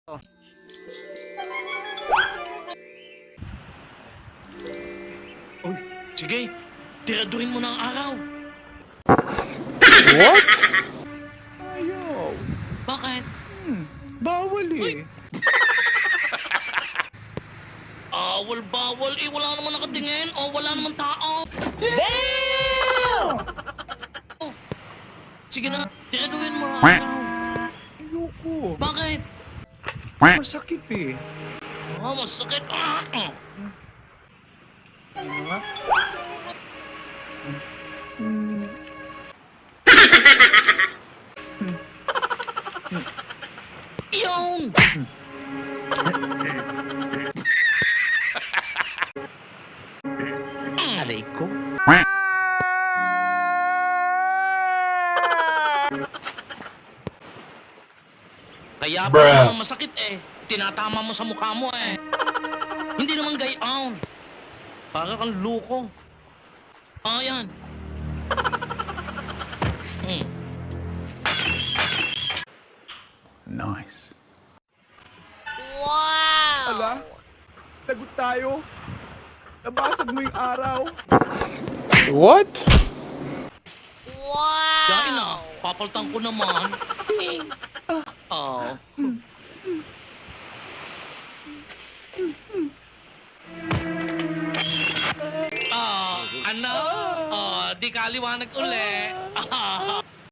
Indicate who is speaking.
Speaker 1: Uy, sige. Tiraduhin mo na ang araw.
Speaker 2: What? Ayaw.
Speaker 1: Bakit?
Speaker 2: Bawal
Speaker 1: Uy.
Speaker 2: eh.
Speaker 1: Bawal eh. Wala naman nakatingin. O wala naman tao. Oh, sige na. Tiraduhin mo ang araw.
Speaker 2: Ayoko.
Speaker 1: Bakit?
Speaker 2: Masakit eh.
Speaker 1: Masakit.
Speaker 2: Ano nga?
Speaker 1: Yun!
Speaker 2: Aray ko.
Speaker 1: Kaya pa naman masakit eh. Tinatama mo sa mukha mo eh. Hindi naman gayon. Para kang luko. Yan.
Speaker 2: Nice.
Speaker 3: Wow!
Speaker 2: Ala, lagot tayo. Nabasag mo yung araw.
Speaker 4: What?
Speaker 3: Wow!
Speaker 1: Dahil na, papaltan ko naman. Oh. Ano? Di ka liwanag uli.